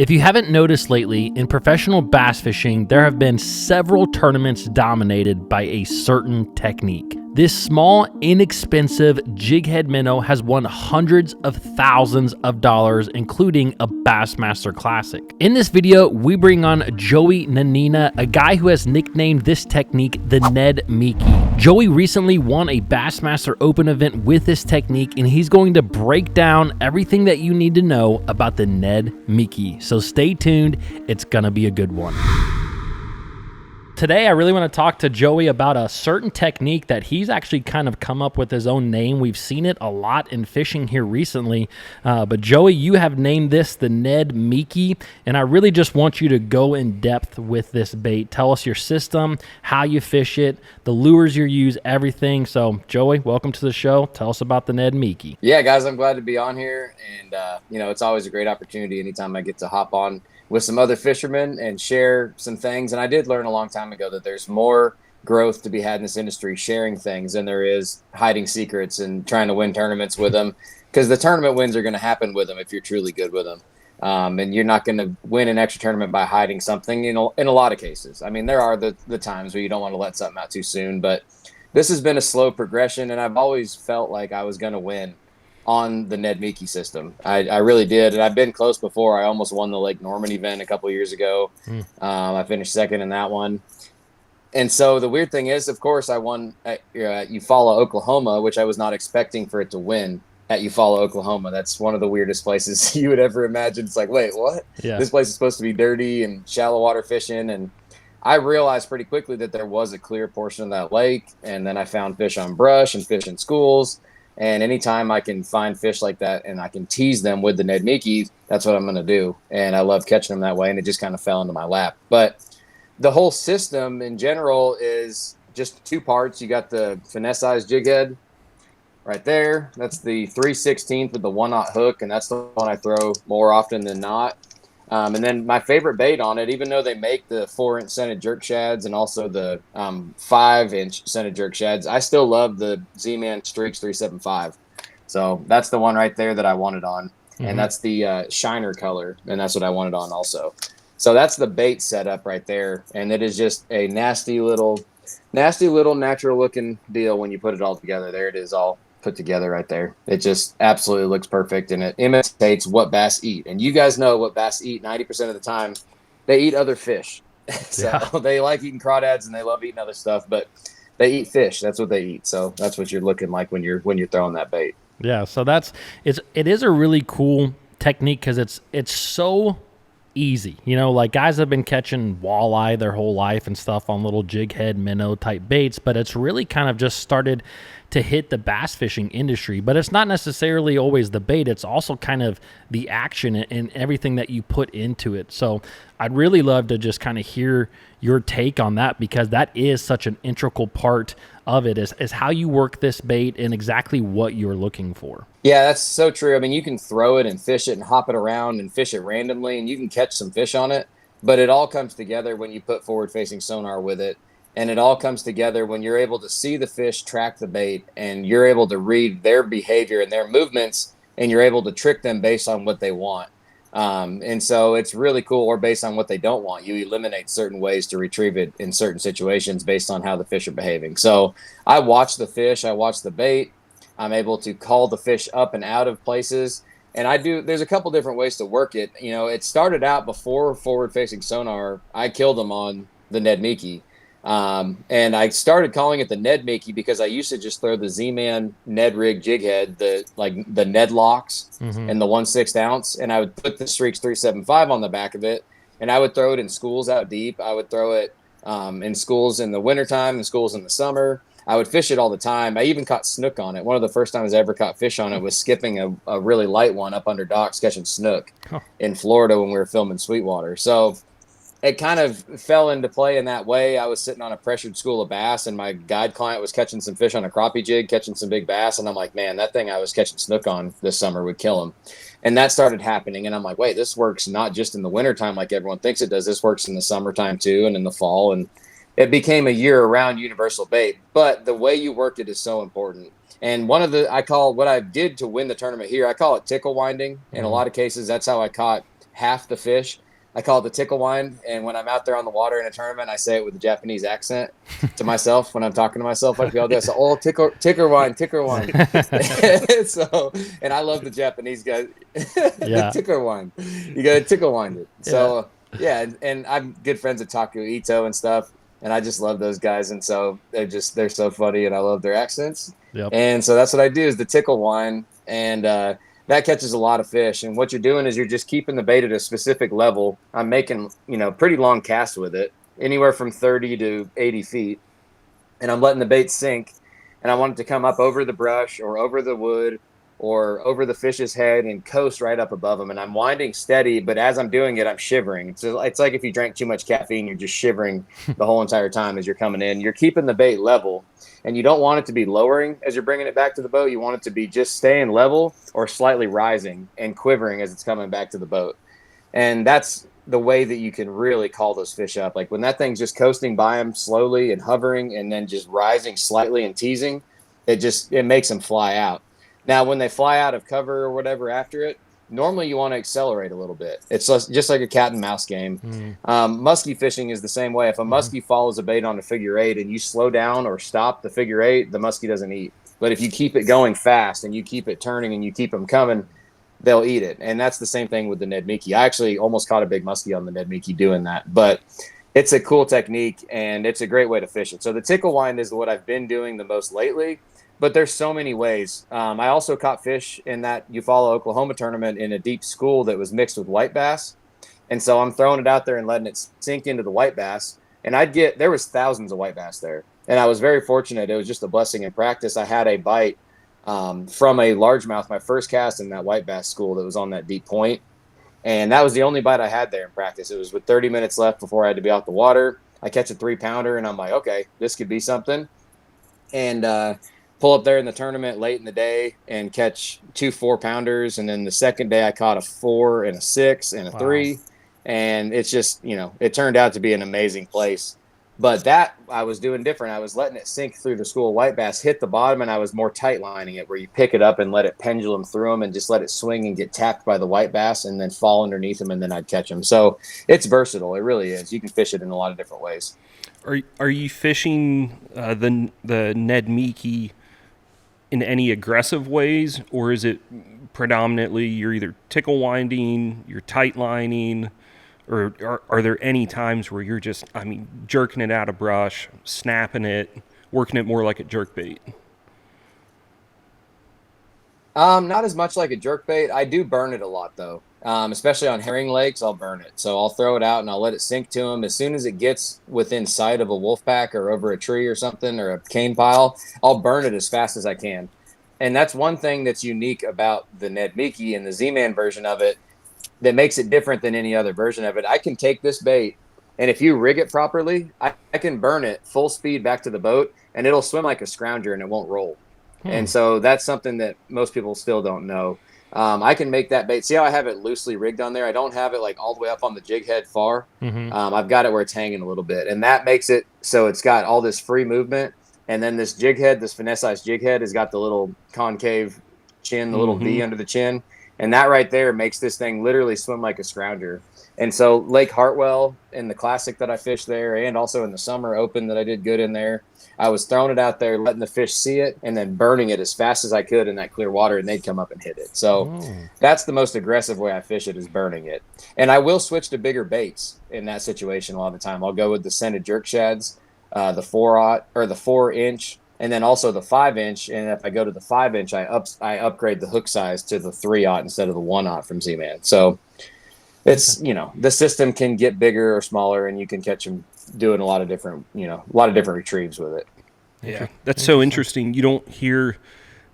If you haven't noticed lately, in professional bass fishing, there have been several tournaments dominated by a certain technique. This small, inexpensive jighead minnow has won hundreds of thousands of dollars, including a Bassmaster Classic. In this video, we bring on Joey Nania, a guy who has nicknamed this technique the Ned Miki. Joey recently won a Bassmaster Open event with this technique, and he's going to break down everything that you need to know about the Ned Miki. So stay tuned, it's gonna be a good one. Today, I really want to talk to Joey about a certain technique that he's actually kind of come up with his own name. We've seen it a lot in fishing here recently. But Joey, you have named this the Ned Miki, and I really just want you to go in depth with this bait. Tell us your system, how you fish it, the lures you use, everything. So, Joey, welcome to the show. Tell us about the Ned Miki. Yeah, guys, I'm glad to be on here. And, it's always a great opportunity anytime I get to hop on with some other fishermen and share some things. And I did learn a long time ago that there's more growth to be had in this industry sharing things than there is hiding secrets and trying to win tournaments with them, because the tournament wins are going to happen with them if you're truly good with them. And you're not going to win an extra tournament by hiding something, in a lot of cases. I mean, there are the times where you don't want to let something out too soon, but this has been a slow progression, and I've always felt like I was going to win on the Ned Miki system. I really did, and I've been close before. I almost won the Lake Norman event a couple years ago. I finished second in that one. And so the weird thing is, of course, I won at Eufaula, Oklahoma, which I was not expecting for it to win at Eufaula, Oklahoma. That's one of the weirdest places you would ever imagine. It's like, wait, what? Yeah. This place is supposed to be dirty and shallow water fishing. And I realized pretty quickly that there was a clear portion of that lake. And then I found fish on brush and fish in schools. And anytime I can find fish like that and I can tease them with the Ned Miki, that's what I'm going to do. And I love catching them that way. And it just kind of fell into my lap. But the whole system in general is just two parts. You got the finesse-sized jig head right there. That's the 3/16 with the 1/0 hook. And that's the one I throw more often than not. And then my favorite bait on it, even though they make the 4-inch scented jerk shads and also the 5-inch scented jerk shads, I still love the Z-Man Streaks 375. So that's the one right there that I wanted on. And that's the shiner color, and that's what I wanted on also. So that's the bait setup right there. And it is just a nasty little natural looking deal when you put it all together. There it is, all put together right there. It just absolutely looks perfect, and it imitates what bass eat. And you guys know what bass eat 90% of the time. They eat other fish. So they like eating crawdads and they love eating other stuff, but they eat fish. That's what they eat. So that's what you're looking like when you're throwing that bait. Yeah, so it is a really cool technique because it's so easy. Like guys have been catching walleye their whole life and stuff on little jig head minnow type baits, but it's really kind of just started to hit the bass fishing industry. But it's not necessarily always the bait, it's also kind of the action and everything that you put into it. So I'd really love to just kind of hear your take on that, because that is such an integral part of it, is how you work this bait and exactly what you're looking for. Yeah, that's so true. I mean, you can throw it and fish it and hop it around and fish it randomly, and you can catch some fish on it, but it all comes together when you put forward-facing sonar with it. And it all comes together when you're able to see the fish track the bait, and you're able to read their behavior and their movements, and you're able to trick them based on what they want. And so it's really cool, or based on what they don't want. You eliminate certain ways to retrieve it in certain situations based on how the fish are behaving. So I watch the fish, I watch the bait. I'm able to call the fish up and out of places. And there's a couple different ways to work it. It started out before forward-facing sonar. I killed them on the Ned Miki. And I started calling it the Ned Miki because I used to just throw the Z-Man Ned rig jig head, the Ned locks and the 1/6 ounce. And I would put the Streaks 375 on the back of it, and I would throw it in schools out deep. I would throw it in schools in the wintertime and schools in the summer. I would fish it all the time. I even caught snook on it. One of the first times I ever caught fish on it was skipping a really light one up under docks, catching snook in Florida when we were filming Sweetwater. So it kind of fell into play in that way. I was sitting on a pressured school of bass, and my guide client was catching some fish on a crappie jig, catching some big bass. And I'm like, man, that thing I was catching snook on this summer would kill him. And that started happening. And I'm like, wait, this works not just in the wintertime like everyone thinks it does. This works in the summertime too, and in the fall. And it became a year-round universal bait. But the way you work it is so important. And what I did to win the tournament here, I call it tickle winding. In a lot of cases, that's how I caught half the fish. I call it the tickle wind. And when I'm out there on the water in a tournament, I say it with a Japanese accent to myself when I'm talking to myself like we all do. So, oh, ticker wind. So, and I love the Japanese guys. The Yeah. ticker wind. You got to tickle wind it. Yeah. So, yeah, and I'm good friends with Taku Ito and stuff, and I just love those guys. And so they're so funny, and I love their accents. Yep. And so that's what I do is the tickle wind, and that catches a lot of fish. And what you're doing is you're just keeping the bait at a specific level. I'm making, pretty long casts with it, anywhere from 30 to 80 feet. And I'm letting the bait sink. And I want it to come up over the brush or over the wood or over the fish's head and coast right up above them. And I'm winding steady, but as I'm doing it, I'm shivering. So it's like if you drank too much caffeine, you're just shivering the whole entire time as you're coming in. You're keeping the bait level, and you don't want it to be lowering as you're bringing it back to the boat. You want it to be just staying level or slightly rising and quivering as it's coming back to the boat. And that's the way that you can really call those fish up. Like when that thing's just coasting by them slowly and hovering and then just rising slightly and teasing, it makes them fly out. Now, when they fly out of cover or whatever after it, normally you want to accelerate a little bit. It's just like a cat and mouse game. Muskie fishing is the same way. If a muskie follows a bait on a figure eight and you slow down or stop the figure eight, the muskie doesn't eat. But if you keep it going fast and you keep it turning and you keep them coming, they'll eat it. And that's the same thing with the Ned Miki. I actually almost caught a big muskie on the Ned Miki doing that. But it's a cool technique, and it's a great way to fish it. So the tickle wind is what I've been doing the most lately. But there's so many ways. I also caught fish in that Eufaula, Oklahoma tournament in a deep school that was mixed with white bass. And so I'm throwing it out there and letting it sink into the white bass. And there was thousands of white bass there. And I was very fortunate. It was just a blessing in practice. I had a bite from a largemouth, my first cast in that white bass school that was on that deep point. And that was the only bite I had there in practice. It was with 30 minutes left before I had to be out the water. I catch a 3-pounder, and I'm like, okay, this could be something. And pull up there in the tournament late in the day and catch 2 4-pounders. And then the second day I caught a 4 and a 6 and a 3. And it's just, it turned out to be an amazing place. But that I was doing different. I was letting it sink through the school of white bass, hit the bottom, and I was more tight lining it, where you pick it up and let it pendulum through them and just let it swing and get tapped by the white bass and then fall underneath them, and then I'd catch them. So it's versatile. It really is. You can fish it in a lot of different ways. Are you fishing the Ned Miki in any aggressive ways, or is it predominantly you're either tickle winding, you're tight lining, or are there any times where you're just, jerking it out of brush, snapping it, working it more like a jerkbait? Not as much like a jerkbait. I do burn it a lot, though. Especially on herring lakes, I'll burn it. So I'll throw it out and I'll let it sink to them. As soon as it gets within sight of a wolf pack or over a tree or something or a cane pile, I'll burn it as fast as I can. And that's one thing that's unique about the Ned Miki and the Z-Man version of it that makes it different than any other version of it. I can take this bait, and if you rig it properly, I can burn it full speed back to the boat, and it'll swim like a scrounger and it won't roll. And so that's something that most people still don't know. I can make that bait. See how I have it loosely rigged on there? I don't have it like all the way up on the jig head far. I've got it where it's hanging a little bit, and that makes it so it's got all this free movement. And then this jig head, this finesse-sized jig head, has got the little concave chin, the little V under the chin. And that right there makes this thing literally swim like a scrounger. And so Lake Hartwell in the classic that I fished there, and also in the summer open that I did good in there, I was throwing it out there, letting the fish see it, and then burning it as fast as I could in that clear water, and they'd come up and hit it. So that's the most aggressive way I fish it, is burning it. And I will switch to bigger baits in that situation a lot of the time. I'll go with the scented jerk shads, the 4-inch, and then also the 5-inch. And if I go to the 5-inch, I upgrade the hook size to the 3-aught instead of the 1-aught from Z-Man. So it's, the system can get bigger or smaller, and you can catch them doing a lot of different retrieves with it. Yeah, that's so interesting. You don't hear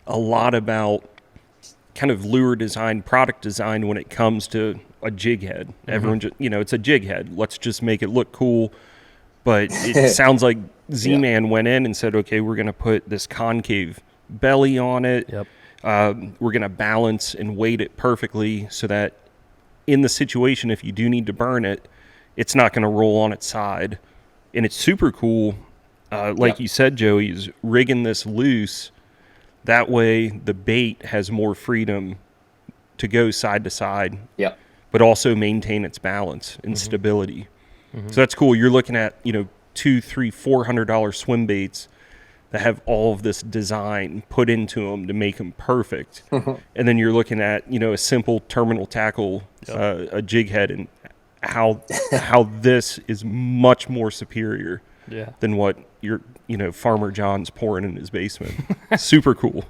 a lot about kind of lure design, product design when it comes to a jig head. Everyone just, it's a jig head. Let's just make it look cool. But it sounds like Z-Man went in and said, okay, we're going to put this concave belly on it. Yep. We're going to balance and weight it perfectly so that in the situation, if you do need to burn it, it's not going to roll on its side. And it's super cool. Like you said, Joey, is rigging this loose. That way the bait has more freedom to go side to side. Yep. but also maintain its balance and stability. So that's cool. You're looking at, $200, $300, $400 swim baits that have all of this design put into them to make them perfect. And then you're looking at, a simple terminal tackle, a jig head, and how this is much more superior than what your Farmer John's pouring in his basement. Super cool.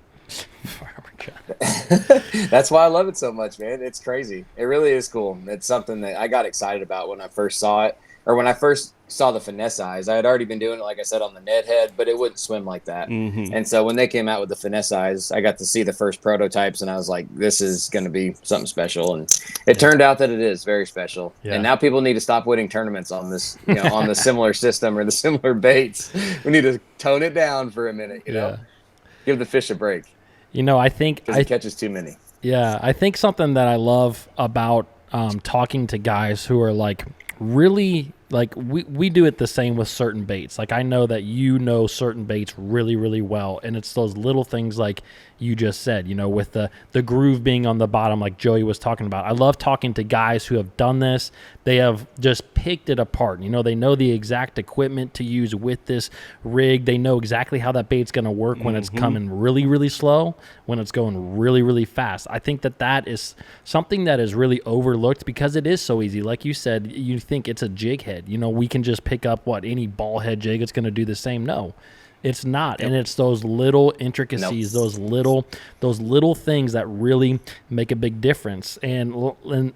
Farmer John. That's why I love it so much, man. It's crazy. It really is cool. It's something that I got excited about when I first saw it, or when I first saw the finesse eyes. I had already been doing it, like I said, on the Ned head, but it wouldn't swim like that. And so when they came out with the finesse eyes, I got to see the first prototypes, and I was like, this is going to be something special. And it turned out that it is very special. And now people need to stop winning tournaments on this, on the similar system or the similar baits. We need to tone it down for a minute, you know, give the fish a break. I think because it catches too many. Yeah, I think something that I love about talking to guys who are like really like we do it the same with certain baits. Like I know that certain baits really, really well, and it's those little things like you just said, with the groove being on the bottom, like Joey was talking about. I love talking to guys who have done this. They have just picked it apart. They know the exact equipment to use with this rig. They know exactly how that bait's going to work when it's coming really, really slow, when it's going really, really fast. I think that is something that is really overlooked because it is so easy. Like you said, you think it's a jig head. We can just pick up any ball head jig. It's going to do the same. No. It's not, and it's those little intricacies, those little things that really make a big difference. And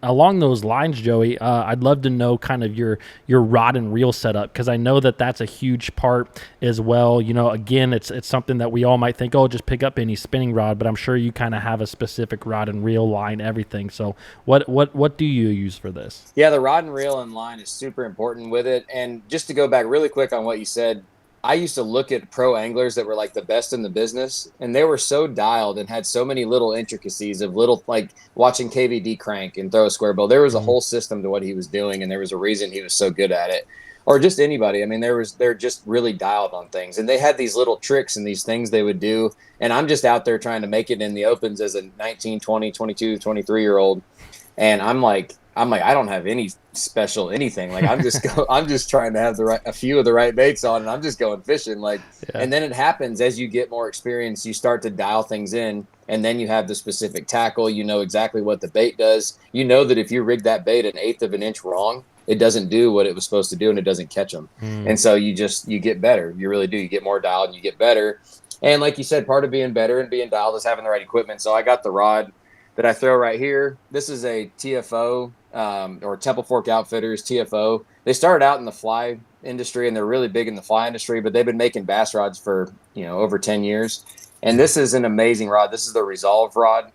along those lines, Joey, I'd love to know kind of your rod and reel setup, because I know that that's a huge part as well. Again, it's something that we all might think, oh, just pick up any spinning rod, but I'm sure you kind of have a specific rod and reel line, everything. So what do you use for this? Yeah, the rod and reel and line is super important with it. And just to go back really quick on what you said, I used to look at pro anglers that were like the best in the business, and they were so dialed and had so many little intricacies of little, like watching KVD crank and throw a square bill. There was a whole system to what he was doing, and there was a reason he was so good at it. Or just anybody. I mean, they're just really dialed on things, and they had these little tricks and these things they would do. And I'm just out there trying to make it in the opens as a 19, 20, 22, 23-year-old. And I'm like, I don't have any special anything. Like I'm just trying to have a few of the right baits on, and I'm just going fishing. And then it happens as you get more experience, you start to dial things in, and then you have the specific tackle. You know exactly what the bait does. You know that if you rig that bait 1/8 of an inch wrong, it doesn't do what it was supposed to do, and it doesn't catch them. And so you get better. You really do. You get more dialed, and you get better. And like you said, part of being better and being dialed is having the right equipment. So I got the rod that I throw right here. This is a TFO, or Temple Fork Outfitters TFO. They started out in the fly industry, and they're really big in the fly industry, but they've been making bass rods for over 10 years. And this is an amazing rod. This is the Resolve rod,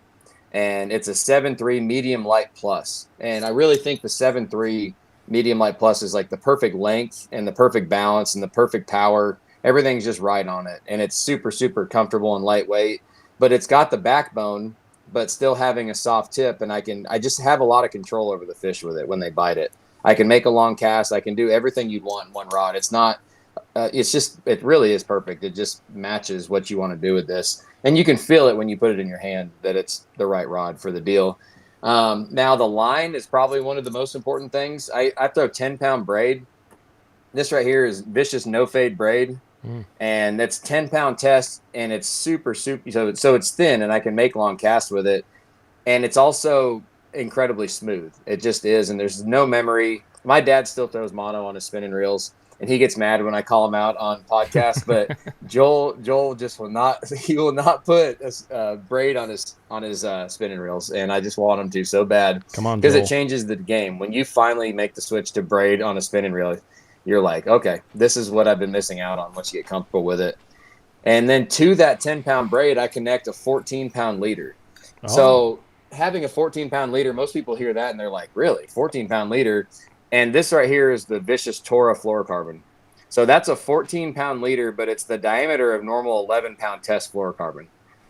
and it's a 7.3 medium light plus. And I really think the 7.3 medium light plus is like the perfect length and the perfect balance and the perfect power. Everything's just right on it, and it's super, super comfortable and lightweight. But it's got the backbone, but still having a soft tip, and I just have a lot of control over the fish with it when they bite it. I can make a long cast. I can do everything you'd want in one rod. It's not, it really is perfect. It just matches what you want to do with this. And you can feel it when you put it in your hand that it's the right rod for the deal. Now the line is probably one of the most important things. I throw 10-pound braid. This right here is Vicious No Fade braid. And that's 10-pound test, and it's super, super. So it's thin, and I can make long casts with it. And it's also incredibly smooth. It just is, and there's no memory. My dad still throws mono on his spinning reels, and he gets mad when I call him out on podcasts. But Joel just will not. He will not put a braid on his spinning reels, and I just want him to so bad. Come on, because Joel. it changes the game when you finally make the switch to braid on a spinning reel. You're like, okay, this is what I've been missing out on once you get comfortable with it. And then to that 10-pound braid, I connect a 14-pound leader. Oh. So having a 14-pound leader, most people hear that and they're like, really, 14-pound leader? And this right here is the Vicious Tora fluorocarbon. So that's a 14-pound leader, but it's the diameter of normal 11-pound test fluorocarbon.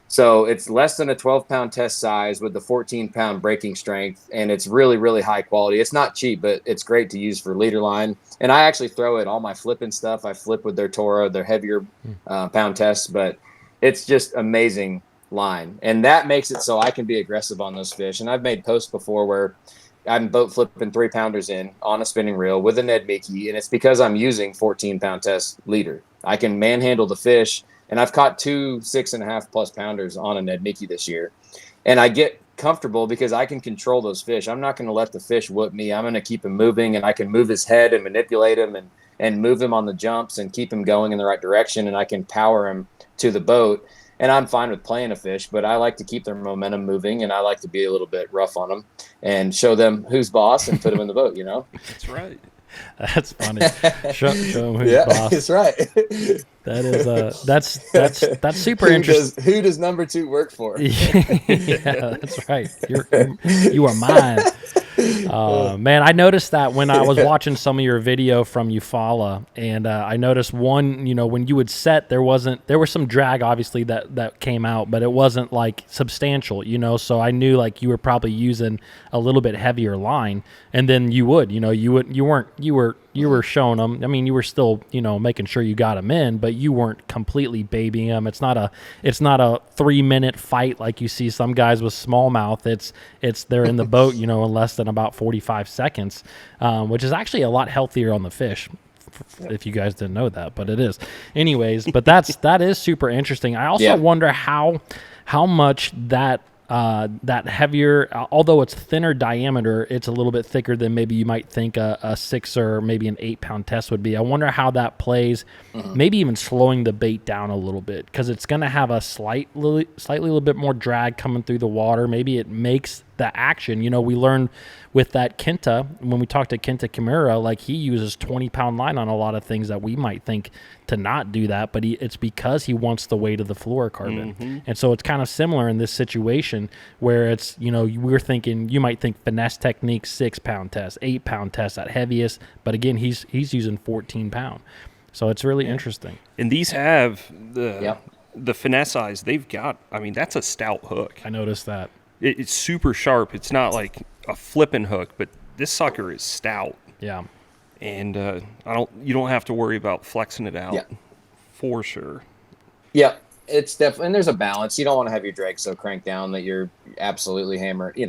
So it's less than a 12-pound test size with the 14-pound breaking strength, and it's really, really high quality. It's not cheap, but it's great to use for leader line. And I actually throw it all my flipping stuff. I flip with their Toro, their heavier pound tests, but it's just amazing line. And that makes it so I can be aggressive on those fish. And I've made posts before where I'm boat flipping 3-pounders in on a spinning reel with a Ned Miki, and it's because I'm using 14-pound test leader. I can manhandle the fish, and I've caught 2 6.5+ pounders on a Ned Miki this year, and I get comfortable because I can control those fish. I'm not going to let the fish whoop me. I'm going to keep him moving, and I can move his head and manipulate him and move him on the jumps and keep him going in the right direction, and I can power him to the boat. And I'm fine with playing a fish, but I like to keep their momentum moving, and I like to be a little bit rough on them and show them who's boss and put them in the boat, you know? That's right. That's funny. Show them who's Yeah, boss. that's right. That is that's super interesting. Who does number 2 work for? Yeah, that's right. You are mine. Man, I noticed that when I was watching some of your video from Eufaula, and I noticed one, when you would set, there was some drag obviously that came out, but it wasn't like substantial, so I knew like you were probably using a little bit heavier line, and then you were showing them. I mean, you were still, making sure you got them in, but you weren't completely babying them. It's not a 3-minute fight like you see some guys with smallmouth. They're in the boat, in less than about 45 seconds, which is actually a lot healthier on the fish. If you guys didn't know that, but it is. Anyways, but that is super interesting. I also wonder how much that heavier, although it's thinner diameter, it's a little bit thicker than maybe you might think a 6 or maybe an 8-pound test would be. I wonder how that plays, maybe even slowing the bait down a little bit, because it's going to have a slightly a little bit more drag coming through the water. Maybe it makes the action. We learned with that Kenta, when we talked to Kenta Kimura, like he uses 20-pound line on a lot of things that we might think to not do that, but it's because he wants the weight of the fluorocarbon. And so it's kind of similar in this situation where it's, we're thinking, you might think finesse technique, 6-pound test, 8-pound test at heaviest, but again, he's using 14-pound. So it's really interesting. And these have the finesse eyes. They've got, that's a stout hook. I noticed that. It's super sharp. It's not like a flipping hook, but this sucker is stout. Yeah. And you don't have to worry about flexing it out for sure. Yeah, it's definitely, and there's a balance. You don't want to have your drag so cranked down that you're absolutely hammered.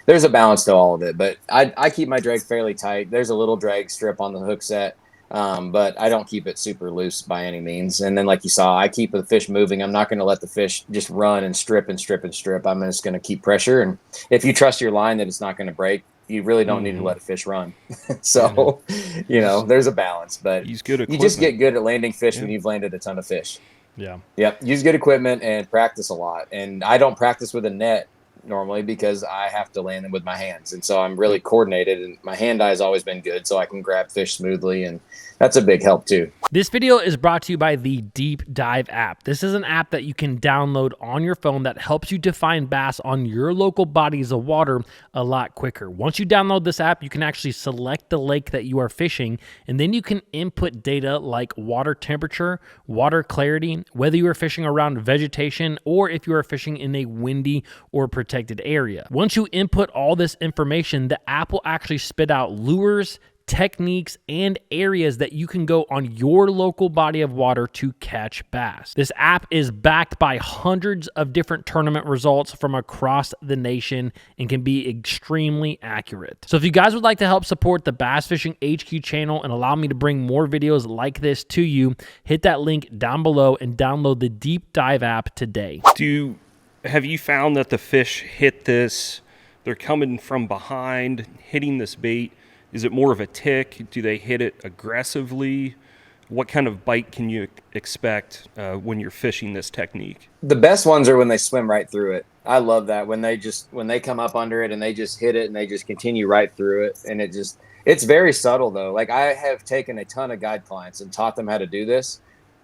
There's a balance to all of it, but I keep my drag fairly tight. There's a little drag strip on the hook set, but I don't keep it super loose by any means. And then, like you saw, I keep the fish moving. I'm not going to let the fish just run and strip and strip and strip. I'm just going to keep pressure. And if you trust your line that it's not going to break, you really don't need to let a fish run. So, there's a balance, but use good you just get good at landing fish when you've landed a ton of fish. Yeah. Yep. Use good equipment and practice a lot. And I don't practice with a net normally because I have to land them with my hands. And so I'm really coordinated, and my hand eye has always been good, so I can grab fish smoothly, and that's a big help too. This video is brought to you by the Deep Dive app. This is an app that you can download on your phone that helps you define bass on your local bodies of water a lot quicker. Once you download this app, you can actually select the lake that you are fishing, and then you can input data like water temperature, water clarity, whether you are fishing around vegetation or if you are fishing in a windy or protected area. Once you input all this information, the app will actually spit out lures, techniques, and areas that you can go on your local body of water to catch bass. This app is backed by hundreds of different tournament results from across the nation and can be extremely accurate. So if you guys would like to help support the Bass Fishing HQ channel and allow me to bring more videos like this to you, hit that link down below and download the Deep Dive app today. Have you found that the fish hit this, they're coming from behind, hitting this bait? Is it more of a tick? Do they hit it aggressively? What kind of bite can you expect when you're fishing this technique? The best ones are when they swim right through it. I love that when they come up under it and they just hit it and they just continue right through it. And it's very subtle though. Like I have taken a ton of guide clients and taught them how to do this,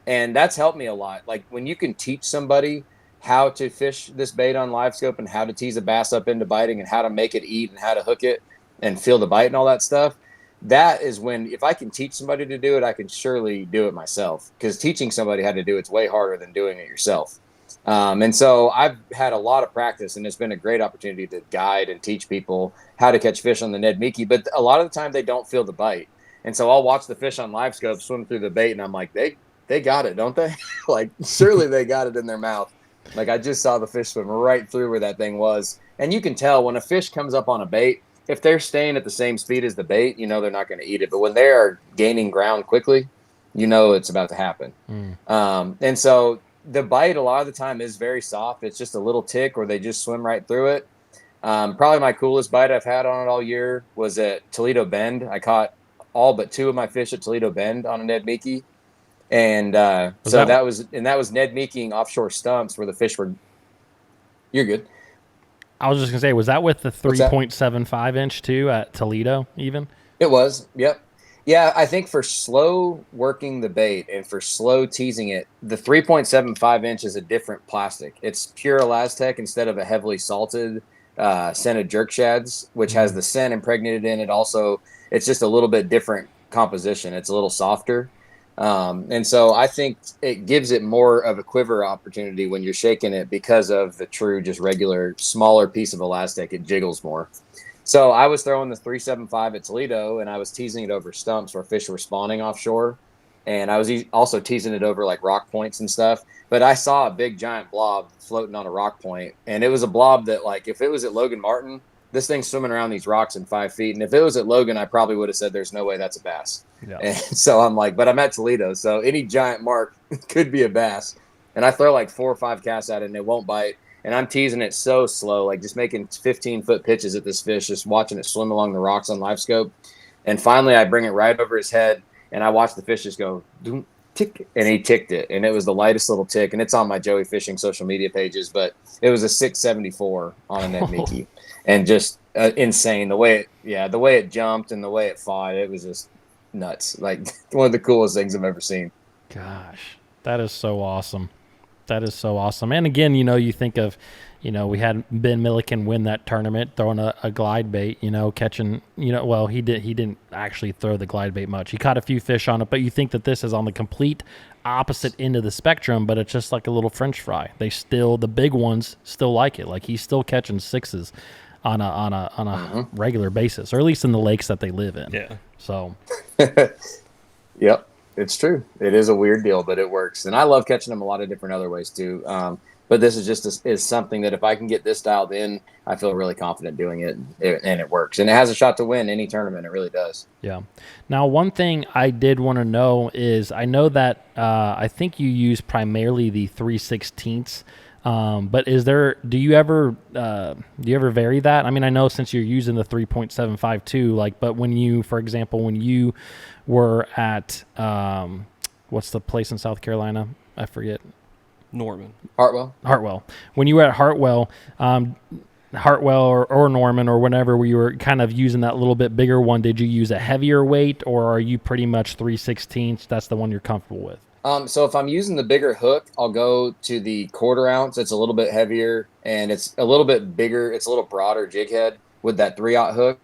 and that's helped me a lot. Like when you can teach somebody how to fish this bait on live scope and how to tease a bass up into biting and how to make it eat and how to hook it and feel the bite and all that stuff, that is when, if I can teach somebody to do it, I can surely do it myself, because teaching somebody how to do it's way harder than doing it yourself. And so I've had a lot of practice, and it's been a great opportunity to guide and teach people how to catch fish on the Ned Miki, but a lot of the time they don't feel the bite. And so I'll watch the fish on live scope swim through the bait, and I'm like, they got it, don't they? Like, surely they got it in their mouth. Like I just saw the fish swim right through where that thing was. And you can tell when a fish comes up on a bait, if they're staying at the same speed as the bait, they're not going to eat it. But when they are gaining ground quickly, it's about to happen. And so the bite a lot of the time is very soft. It's just a little tick, or they just swim right through it. Probably my coolest bite I've had on it all year was at Toledo Bend. I caught all but 2 of my fish at Toledo Bend on a Ned Miki. And that was Ned Mikiing offshore stumps where the fish were. You're good. I was just gonna say, was that with the 3.75 inch too at Toledo even? It was. Yep. Yeah, I think for slow working the bait and for slow teasing it, the 3.75 inch is a different plastic. It's pure Elastec instead of a heavily salted scented jerk shads, which has the scent impregnated in it. Also, it's just a little bit different composition. It's a little softer. And so I think it gives it more of a quiver opportunity when you're shaking it because of the true, just regular, smaller piece of Elastec. It jiggles more. So I was throwing the 375 at Toledo, and I was teasing it over stumps where fish were spawning offshore. And I was also teasing it over like rock points and stuff. But I saw a big giant blob floating on a rock point. And it was a blob that, like, if it was at Logan Martin, this thing's swimming around these rocks in 5 feet. And if it was at Logan, I probably would have said, there's no way that's a bass. Yeah. And so I'm like, but I'm at Toledo. So any giant mark could be a bass. And I throw like 4 or 5 casts at it and it won't bite. And I'm teasing it so slow, like just making 15-foot pitches at this fish, just watching it swim along the rocks on live scope. And finally I bring it right over his head and I watch the fish just go, doom, tick, and he ticked it. And it was the lightest little tick. And it's on my Joey Fishing social media pages, but it was a 674 on a Ned Miki. And just insane the way it jumped and the way it fought. It was just nuts. Like one of the coolest things I've ever seen. Gosh, that is so awesome. That is so awesome. And again, you think of, we had Ben Milliken win that tournament throwing a glide bait, catching, well, he didn't actually throw the glide bait much. He caught a few fish on it, but you think that this is on the complete opposite end of the spectrum, but it's just like a little French fry. The big ones still like it. Like he's still catching 6s on a regular basis, or at least in the lakes that they live in. Yeah. So. Yep. It's true. It is a weird deal, but it works. And I love catching them a lot of different other ways too. But this is just is something that if I can get this dialed in, I feel really confident doing it, and it works. And it has a shot to win any tournament. It really does. Yeah. Now, one thing I did want to know is I know that I think you use primarily the 3/16. But do you ever vary that? I mean, I know since you're using the 3.75 too, like, but when you were at, what's the place in South Carolina? I forget. Norman. Hartwell. When you were at Hartwell or Norman or whenever we were kind of using that little bit bigger one, did you use a heavier weight or are you pretty much 3/16? That's the one you're comfortable with? So if I'm using the bigger hook, I'll go to the 1/4 ounce. It's a little bit heavier and it's a little bit bigger. It's a little broader jig head with that 3/0 hook.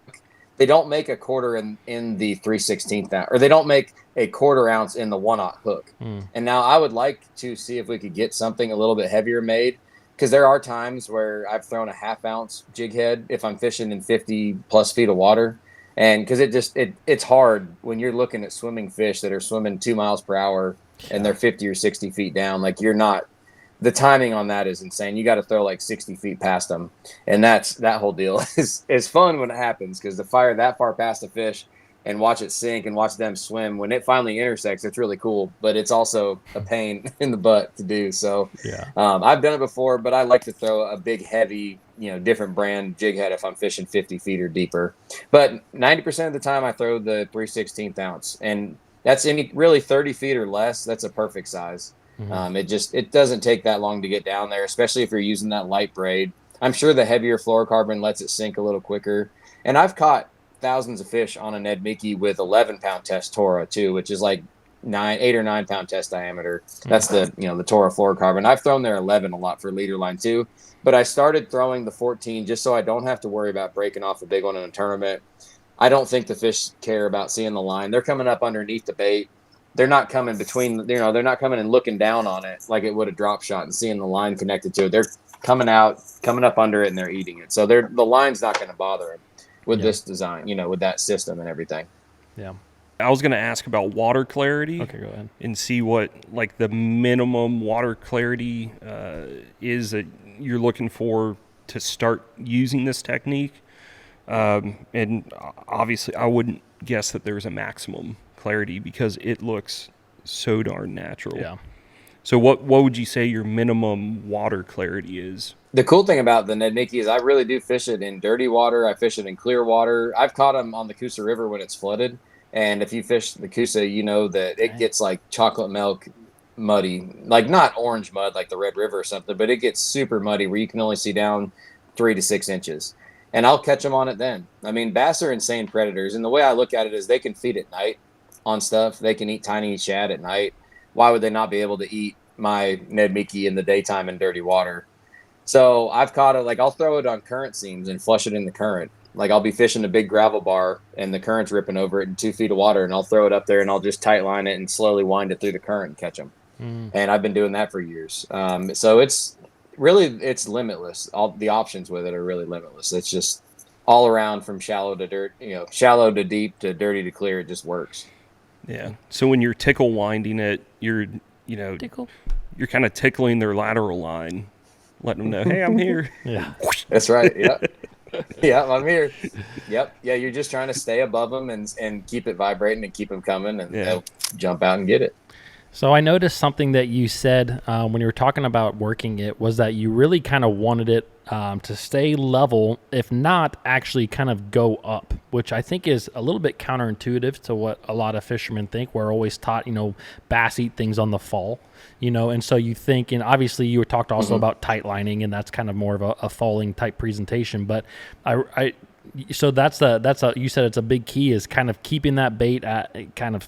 They don't make a 1/4 in the 3/16 ounce, or they don't make a 1/4 ounce in the 1/0 hook. And now I would like to see if we could get something a little bit heavier made, because there are times where I've thrown a 1/2 ounce jig head if I'm fishing in 50+ feet of water. And because it's hard when you're looking at swimming fish that are swimming 2 miles per hour and they're 50 or 60 feet down. Like the timing on that is insane. You got to throw like 60 feet past them. And that whole deal is fun when it happens, because to fire that far past a fish and watch it sink and watch them swim, when it finally intersects, it's really cool, but it's also a pain in the butt to do. So I've done it before, but I like to throw a big, heavy, different brand jig head if I'm fishing 50 feet or deeper. But 90% of the time I throw the 3/16 ounce, and that's really 30 feet or less. That's a perfect size. It doesn't take that long to get down there, especially if you're using that light braid. I'm sure the heavier fluorocarbon lets it sink a little quicker. And I've caught thousands of fish on a Ned Miki with 11-pound test Tora too, which is like 8 or 9 pound test diameter. That's the Tora fluorocarbon. I've thrown their 11 a lot for leader line too, but I started throwing the 14 just so I don't have to worry about breaking off a big one in a tournament. I don't think the fish care about seeing the line. They're coming up underneath the bait. They're not coming between, they're not coming and looking down on it like it would a drop shot and seeing the line connected to it. They're coming up under it, and they're eating it. So the line's not going to bother them with this design, with that system and everything. Yeah. I was going to ask about water clarity. Okay, go ahead. And see what like the minimum water clarity is that you're looking for to start using this technique. And obviously, I wouldn't guess that there's a maximum clarity because it looks so darn natural. Yeah. So what would you say your minimum water clarity is? The cool thing about the Ned Miki is I really do fish it in dirty water. I fish it in clear water. I've caught them on the Coosa River when it's flooded. And if you fish the Coosa, you know that it gets like chocolate milk muddy, like not orange mud like the Red River or something, but it gets super muddy where you can only see down 3 to 6 inches. And I'll catch them on it then. I mean, bass are insane predators. And the way I look at it is they can feed at night on stuff. They can eat tiny shad at night. Why would they not be able to eat my Ned Miki in the daytime in dirty water? So I've caught it, like I'll throw it on current seams and flush it in the current. Like I'll be fishing a big gravel bar and the current's ripping over it in 2 feet of water, and I'll throw it up there and I'll just tight line it and slowly wind it through the current and catch them. And I've been doing that for years. So it's limitless. All the options with it are really limitless. It's just all around from shallow to dirt, shallow to deep to dirty to clear. It just works. Yeah. So when you're tickle winding it, you're you're kind of tickling their lateral line, letting them know, hey, I'm here. Yeah. That's right. Yeah. Yeah, I'm here. Yep. Yeah, you're just trying to stay above them and keep it vibrating and keep them coming, and they'll jump out and get it. So I noticed something that you said when you were talking about working it was that you really kind of wanted it to stay level, if not actually kind of go up, which I think is a little bit counterintuitive to what a lot of fishermen think. We're always taught, bass eat things on the fall, and so you think, and obviously you talked also about tight lining, and that's kind of more of a falling type presentation. But so that's you said it's a big key is kind of keeping that bait at kind of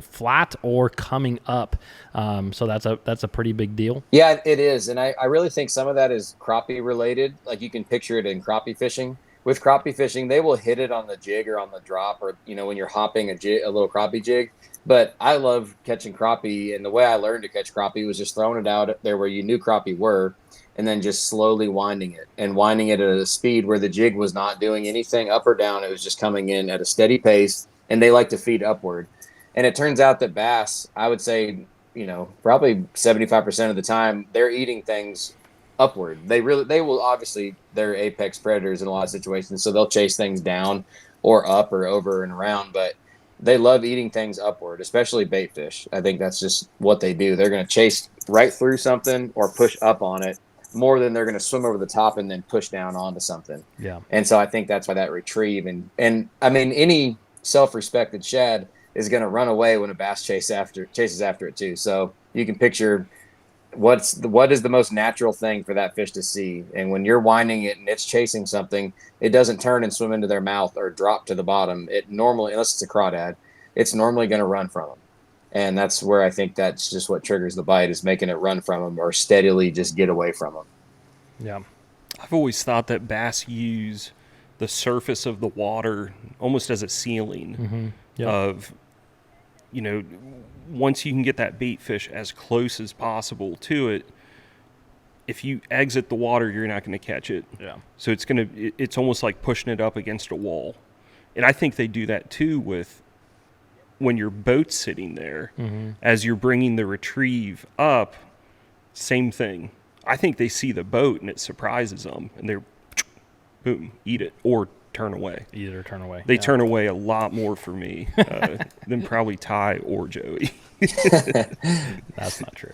flat or coming up. So that's a pretty big deal. Yeah, it is. And I really think some of that is crappie related. Like you can picture it in crappie fishing. With crappie fishing, they will hit it on the jig or on the drop, or, when you're hopping a little crappie jig. But I love catching crappie. And the way I learned to catch crappie was just throwing it out there where you knew crappie were, and then just slowly winding it at a speed where the jig was not doing anything up or down. It was just coming in at a steady pace, and they like to feed upward. And it turns out that bass, I would say, probably 75% of the time, they're eating things upward. They will obviously, they're apex predators in a lot of situations, so they'll chase things down or up or over and around, but they love eating things upward, especially bait fish. I think that's just what they do. They're going to chase right through something or push up on it more than they're going to swim over the top and then push down onto something. Yeah. And so I think that's why that retrieve and I mean, any self-respected shad is going to run away when a bass chases after it too. So you can picture what is the most natural thing for that fish to see. And when you're winding it and it's chasing something, it doesn't turn and swim into their mouth or drop to the bottom. It normally, unless it's a crawdad, it's normally going to run from them. And that's where I think that's just what triggers the bite, is making it run from them or steadily just get away from them. Yeah. I've always thought that bass use the surface of the water almost as a ceiling of, once you can get that bait fish as close as possible to it, if you exit the water, you're not going to catch it. Yeah. So it's almost like pushing it up against a wall. And I think they do that too with when your boat's sitting there, as you're bringing the retrieve up, same thing. I think they see the boat and it surprises them, and they're, boom, eat it or turn away. Eat it or turn away. They turn away a lot more for me than probably Ty or Joey. That's not true.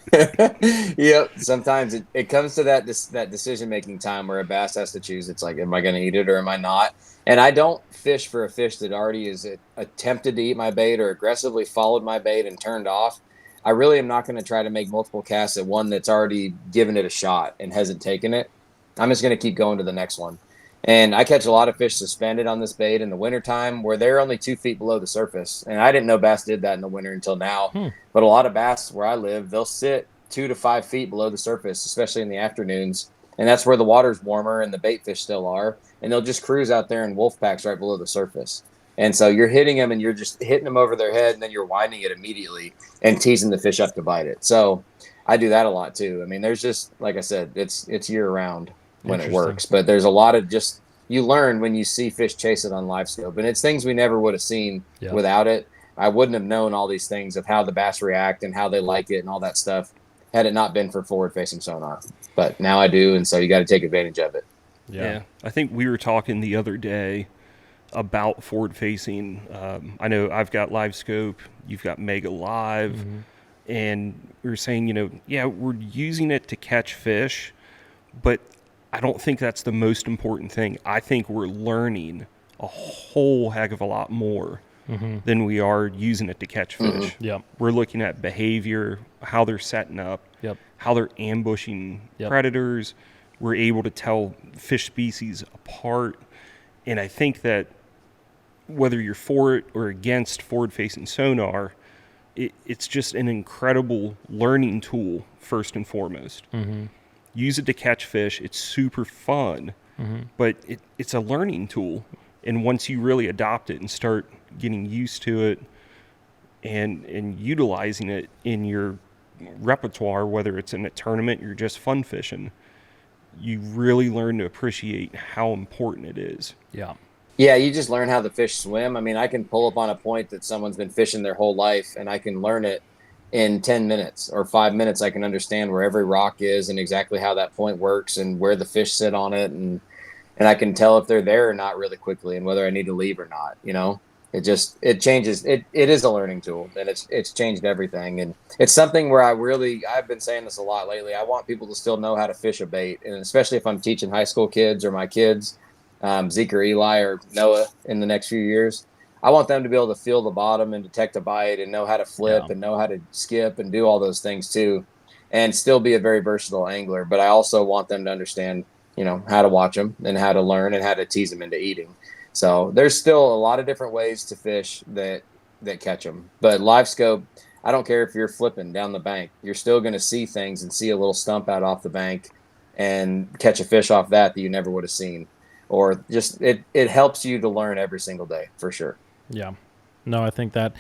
Yep. Sometimes it comes to that decision-making time where a bass has to choose. It's like, am I going to eat it or am I not? And I don't fish for a fish that already is attempted to eat my bait or aggressively followed my bait and turned off. I really am not going to try to make multiple casts at one that's already given it a shot and hasn't taken it. I'm just going to keep going to the next one. And I catch a lot of fish suspended on this bait in the wintertime where they're only 2 feet below the surface. And I didn't know bass did that in the winter until now. But a lot of bass where I live, they'll sit 2 to 5 feet below the surface, especially in the afternoons. And that's where the water's warmer and the bait fish still are. And they'll just cruise out there in wolf packs right below the surface. And so you're hitting them and you're just hitting them over their head, and then you're winding it immediately and teasing the fish up to bite it. So I do that a lot too. I mean, there's just, like I said, it's year round when it works, but there's a lot of just, you learn when you see fish chase it on live scope, and it's things we never would have seen without it. I wouldn't have known all these things of how the bass react and how they like it and all that stuff had it not been for forward facing sonar, but now I do. And so you got to take advantage of it. Yeah. I think we were talking the other day about forward facing. I know I've got Live Scope, you've got Mega Live, and we were saying, we're using it to catch fish, but I don't think that's the most important thing. I think we're learning a whole heck of a lot more than we are using it to catch fish. Yep. We're looking at behavior, how they're setting up, how they're ambushing predators. We're able to tell fish species apart. And I think that whether you're for it or against forward-facing sonar, it's just an incredible learning tool, first and foremost. Use it to catch fish. It's super fun, but it's a learning tool. And once you really adopt it and start getting used to it and utilizing it in your repertoire, whether it's in a tournament or just fun fishing, you really learn to appreciate how important it is. Yeah, you just learn how the fish swim. I mean, I can pull up on a point that someone's been fishing their whole life, and I can learn it in 10 minutes or 5 minutes. I can understand where every rock is and exactly how that point works and where the fish sit on it. And I can tell if they're there or not really quickly and whether I need to leave or not. It changes. It is a learning tool, and it's changed everything. And it's something where I've been saying this a lot lately. I want people to still know how to fish a bait. And especially if I'm teaching high school kids or my kids, Zeke or Eli or Noah in the next few years, I want them to be able to feel the bottom and detect a bite and know how to flip and know how to skip and do all those things too, and still be a very versatile angler. But I also want them to understand, how to watch them and how to learn and how to tease them into eating. So there's still a lot of different ways to fish that catch them. But live scope, I don't care if you're flipping down the bank, you're still going to see things and see a little stump out off the bank and catch a fish off that you never would have seen. Or just it helps you to learn every single day for sure. Yeah. No, I think that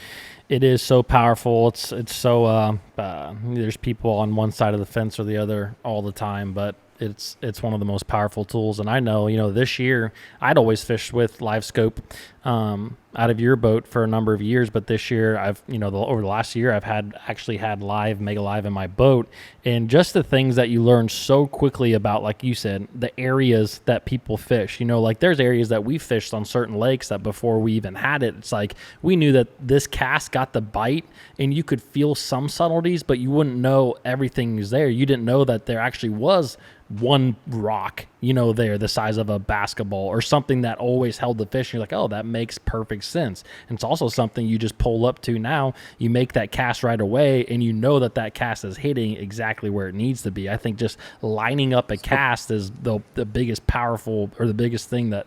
it is so powerful. It's so there's people on one side of the fence or the other all the time, but it's one of the most powerful tools. And I know, this year I'd always fished with live scope out of your boat for a number of years, but this year I've, over the last year I've actually had Mega Live in my boat, and just the things that you learn so quickly about, like you said, the areas that people fish. Like there's areas that we fished on certain lakes that before we even had it, it's like we knew that this cast got the bite, and you could feel some subtleties, but you wouldn't know everything is there. You didn't know that there actually was one rock, there the size of a basketball or something that always held the fish. And you're like, oh, that makes perfect sense. And it's also something you just pull up to now. You make that cast right away, and you know that cast is hitting exactly where it needs to be. I think just lining up a cast is the biggest powerful, or the biggest thing that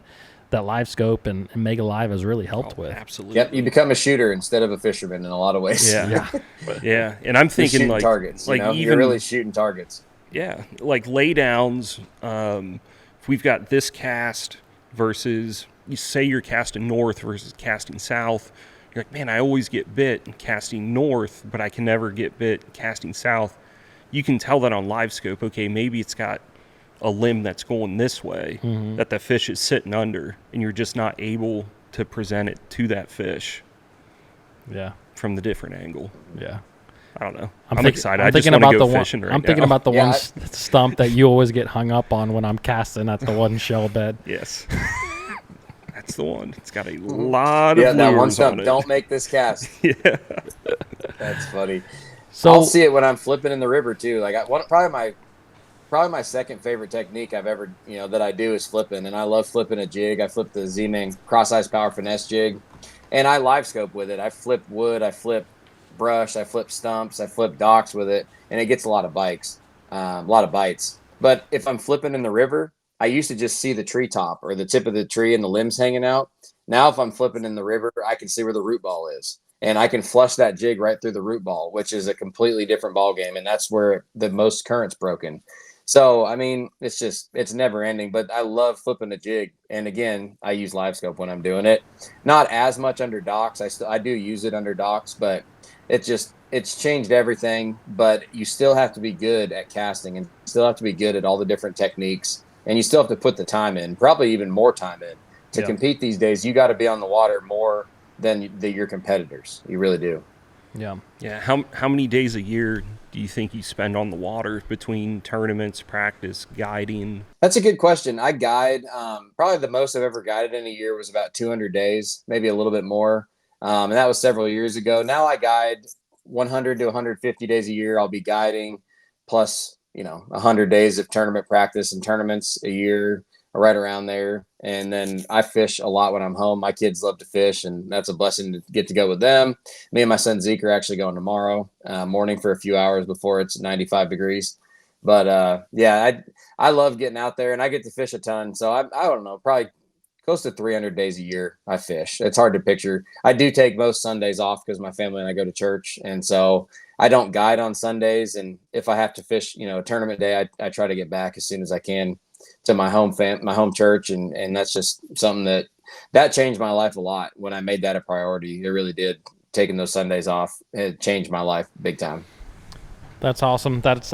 live scope and Mega Live has really helped with. Absolutely. Yep, you become a shooter instead of a fisherman in a lot of ways. Yeah. And I'm thinking like targets. Even you're really shooting targets. Yeah, like laydowns. If we've got this cast versus, you say you're casting north versus casting south, you're like, man, I always get bit casting north, but I can never get bit casting south. You can tell that on live scope. Okay, maybe it's got a limb that's going this way that the fish is sitting under, and you're just not able to present it to that fish. Yeah, from the different angle. Yeah. I don't know. I'm excited. I'm I just thinking want to about go fishing right now. I'm thinking about the one stump that you always get hung up on when I'm casting at the one shell bed. Yes. That's the one. It's got a lot of lures that one stump. on it. Don't make this cast. Yeah. That's funny. So I'll see it when I'm flipping in the river too. Like probably my second favorite technique I've ever, that I do is flipping. And I love flipping a jig. I flip the Z-Man Cross Ice Power Finesse jig, and I live scope with it. I flip wood. I flip brush, I flip stumps, I flip docks with it, and it gets a lot of bites. But if I'm flipping in the river, I used to just see the treetop or the tip of the tree and the limbs hanging out. Now if I'm flipping in the river, I can see where the root ball is, and I can flush that jig right through the root ball, which is a completely different ball game, and that's where the most current's broken. So I mean, it's never ending. But I love flipping a jig, and again, I use live scope when I'm doing it. Not as much under docks. I do use it under docks, but it's changed everything. But you still have to be good at casting, and still have to be good at all the different techniques, and you still have to put the time in, probably even more time in to compete these days. You got to be on the water more than your competitors. You really do. Yeah. Yeah. How many days a year do you think you spend on the water between tournaments, practice, guiding? That's a good question. I guide, probably the most I've ever guided in a year was about 200 days, maybe a little bit more. And that was several years ago. Now I guide 100 to 150 days a year. I'll be guiding plus, 100 days of tournament practice and tournaments a year, right around there. And then I fish a lot when I'm home. My kids love to fish, and that's a blessing to get to go with them. Me and my son Zeke are actually going tomorrow morning for a few hours before it's 95 degrees. But yeah, I love getting out there, and I get to fish a ton. So I don't know, probably close to 300 days a year I fish. It's hard to picture. I do take most Sundays off because my family and I go to church, and so I don't guide on Sundays. And if I have to fish, a tournament day, I try to get back as soon as I can to my home church, and that's just something that changed my life a lot when I made that a priority. It really did. Taking those Sundays off, it changed my life big time. That's awesome. That's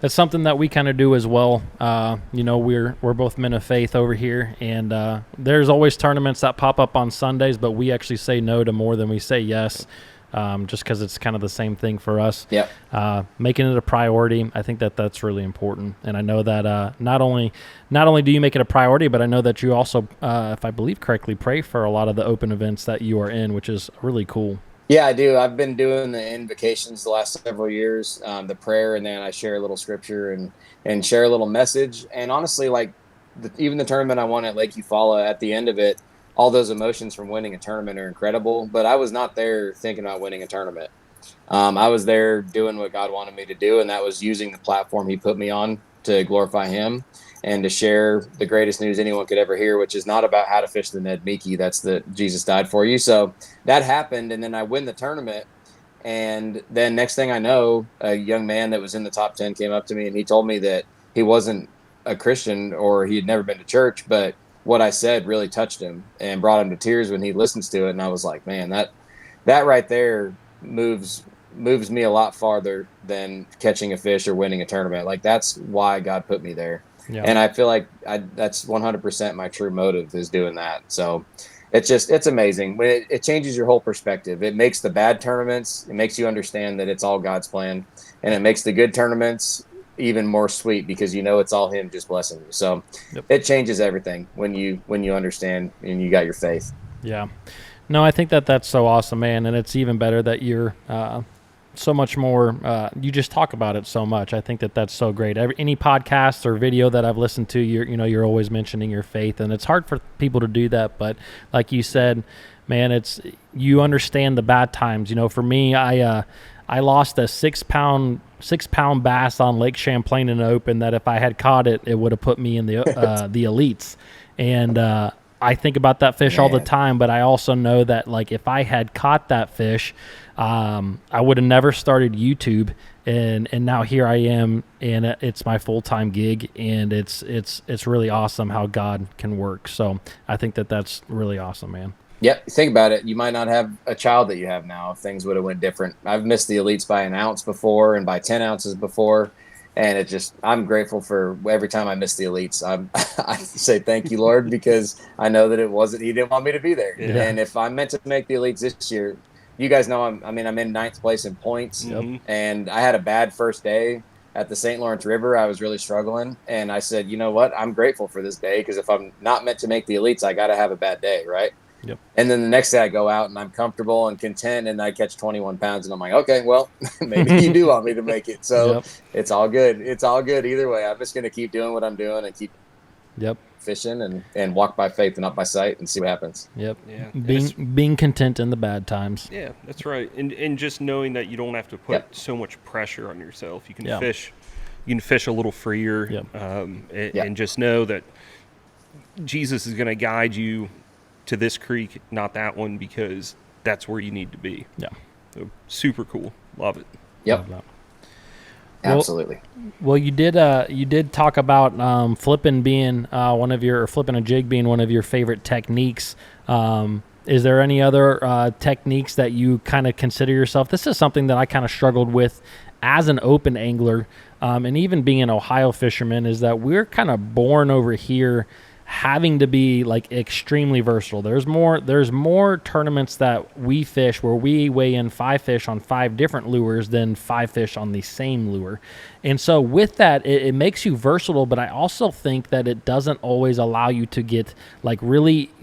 something that we kind of do as well. We're both men of faith over here, and there's always tournaments that pop up on Sundays, but we actually say no to more than we say yes, just because it's kind of the same thing for us. Yeah. Making it a priority, I think that's really important, and I know that not only do you make it a priority, but I know that you also, if I believe correctly, pray for a lot of the open events that you are in, which is really cool. Yeah, I do. I've been doing the invocations the last several years, the prayer, and then I share a little scripture and share a little message. And honestly, like even the tournament I won at Lake Eufaula, at the end of it, all those emotions from winning a tournament are incredible. But I was not there thinking about winning a tournament. I was there doing what God wanted me to do, and that was using the platform He put me on to glorify Him and to share the greatest news anyone could ever hear, which is not about how to fish the Ned Miki. That's that Jesus died for you. So that happened, and then I win the tournament. And then next thing I know, a young man that was in the top 10 came up to me, and he told me that he wasn't a Christian or he had never been to church, but what I said really touched him and brought him to tears when he listens to it. And I was like, man, that right there moves me a lot farther than catching a fish or winning a tournament. Like, that's why God put me there. Yeah. And I feel like that's 100% my true motive, is doing that. So it's amazing. It changes your whole perspective. It makes the bad tournaments, it makes you understand that it's all God's plan, and it makes the good tournaments even more sweet because it's all Him just blessing you. So It changes everything when you understand and you got your faith. Yeah. No, I think that's so awesome, man. And it's even better that you're so much more, you just talk about it so much. I think that's so great. Any podcast or video that I've listened to, you're always mentioning your faith, and it's hard for people to do that. But like you said, man, you understand the bad times. For me, I lost a 6-pound bass on Lake Champlain in the open that if I had caught it, it would have put me in the the elites. And I think about that fish all the time, but I also know that, like, if I had caught that fish, I would have never started YouTube, and now here I am, and it's my full-time gig, and it's really awesome how God can work. So I think that's really awesome, man. Yep. Think about it. You might not have a child that you have now if things would have went different. I've missed the elites by an ounce before and by 10 ounces before. And I'm grateful for every time I miss the elites. I say thank you, Lord, because I know that He didn't want me to be there. Yeah. And if I'm meant to make the elites this year, you guys know I'm in 9th place in points. Mm-hmm. And I had a bad first day at the St. Lawrence River. I was really struggling. And I said, you know what? I'm grateful for this day, because if I'm not meant to make the elites, I got to have a bad day, right? Yep. And then the next day I go out and I'm comfortable and content, and I catch 21 pounds, and I'm like, okay, well, maybe you do want me to make it. So It's all good. It's all good either way. I'm just going to keep doing what I'm doing and keep fishing and walk by faith and not by sight and see what happens. Yep. Yeah. Being content in the bad times. Yeah, that's right. And just knowing that you don't have to put so much pressure on yourself. You can fish. You can fish a little freer, and just know that Jesus is going to guide you to this creek, not that one, because that's where you need to be. Yeah. So, super cool. Love it. Yep. Absolutely. Well, you did talk about flipping being flipping a jig being one of your favorite techniques. Is there any other techniques that you kind of consider yourself? This is something that I kind of struggled with as an open angler, and even being an Ohio fisherman, is that we're kind of born over here having to be like extremely versatile. There's more tournaments that we fish where we weigh in 5 fish on 5 different lures than 5 fish on the same lure. And so with that, it makes you versatile, but I also think that it doesn't always allow you to get like really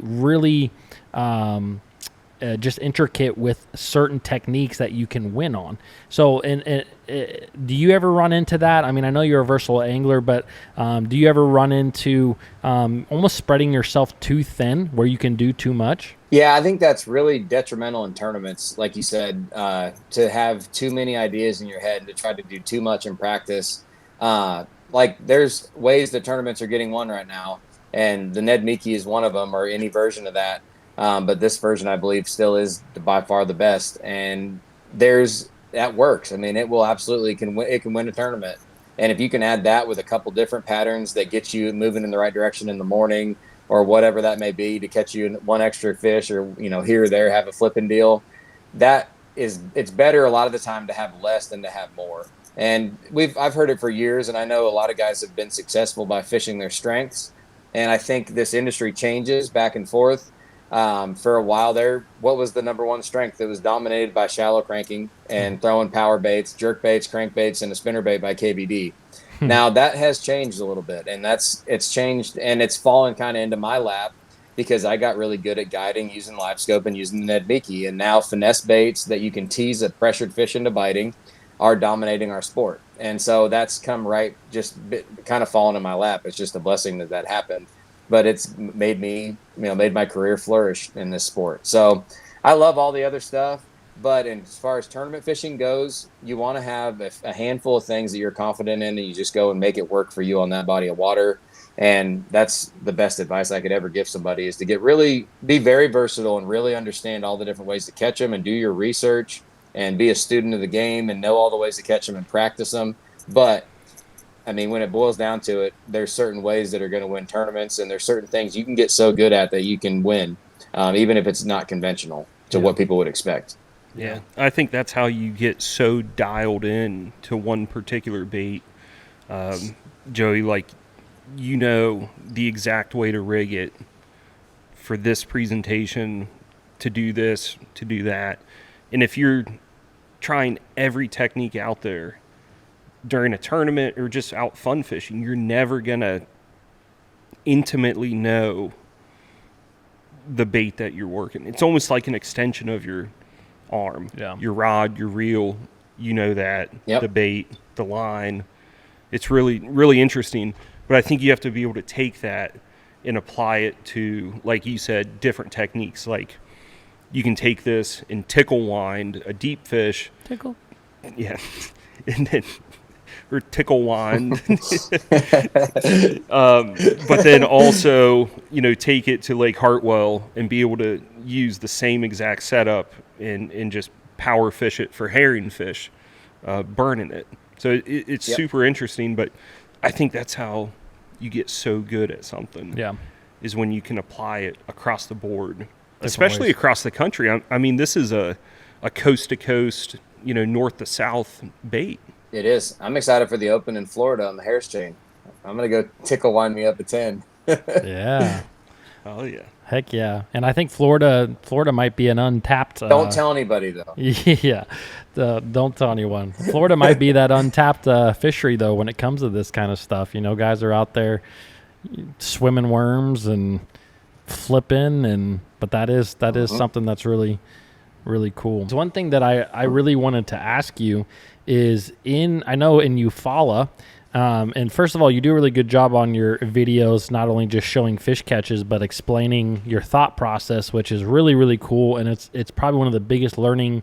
just intricate with certain techniques that you can win on. So, do you ever run into that? I mean, I know you're a versatile angler, but do you ever run into almost spreading yourself too thin where you can do too much? Yeah, I think that's really detrimental in tournaments, like you said, to have too many ideas in your head and to try to do too much in practice. Like there's ways that tournaments are getting won right now, and the Ned Miki is one of them, or any version of that. But this version, I believe, still is by far the best. And that works. I mean, it will absolutely can win a tournament. And if you can add that with a couple different patterns that get you moving in the right direction in the morning, or whatever that may be, to catch you one extra fish, or here or there have a flipping deal, it's better a lot of the time to have less than to have more. And I've heard it for years, and I know a lot of guys have been successful by fishing their strengths. And I think this industry changes back and forth. For a while there, what was the number one strength? It was dominated by shallow cranking and throwing power baits, jerk baits, crank baits, and a spinner bait by KVD. Now that has changed a little bit, and it's changed, and it's fallen kind of into my lap because I got really good at guiding using live scope and using the Ned Miki, and now finesse baits that you can tease a pressured fish into biting are dominating our sport. And so that's come kind of fallen in my lap. It's just a blessing that happened. But it's made my career flourish in this sport. So I love all the other stuff, but as far as tournament fishing goes, you want to have a handful of things that you're confident in, and you just go and make it work for you on that body of water. And that's the best advice I could ever give somebody, is to be very versatile and really understand all the different ways to catch them, and do your research and be a student of the game and know all the ways to catch them and practice them. But I mean, when it boils down to it, there's certain ways that are going to win tournaments, and there's certain things you can get so good at that you can win, even if it's not conventional to what people would expect. Yeah, I think that's how you get so dialed in to one particular bait. Joey, like, the exact way to rig it for this presentation, to do this, to do that. And if you're trying every technique out there during a tournament or just out fun fishing, you're never going to intimately know the bait that you're working. It's almost like an extension of your arm. Yeah. Your rod, your reel, that, the bait, the line. It's really, really interesting. But I think you have to be able to take that and apply it to, like you said, different techniques. Like, you can take this and tickle wind a deep fish. Tickle. Yeah. And then, or tickle wind. But then also, take it to Lake Hartwell and be able to use the same exact setup and just power fish it for herring fish, burning it. So it's super interesting, but I think that's how you get so good at something. Yeah. Is when you can apply it across the board, Different ways. across the country. I mean, this is a coast to coast, north to south bait. It is. I'm excited for the Open in Florida on the Harris chain. I'm going to go tickle wind me up a 10. Yeah. Oh, yeah. Heck yeah. And I think Florida might be an untapped... Don't tell anybody, though. Yeah. Don't tell anyone. Florida might be that untapped fishery, though, when it comes to this kind of stuff. Guys are out there swimming worms and flipping, but that is something that's really, really cool. So one thing that I really wanted to ask you is I know in Eufaula, and first of all, you do a really good job on your videos, not only just showing fish catches, but explaining your thought process, which is really, really cool. And it's probably one of the biggest learning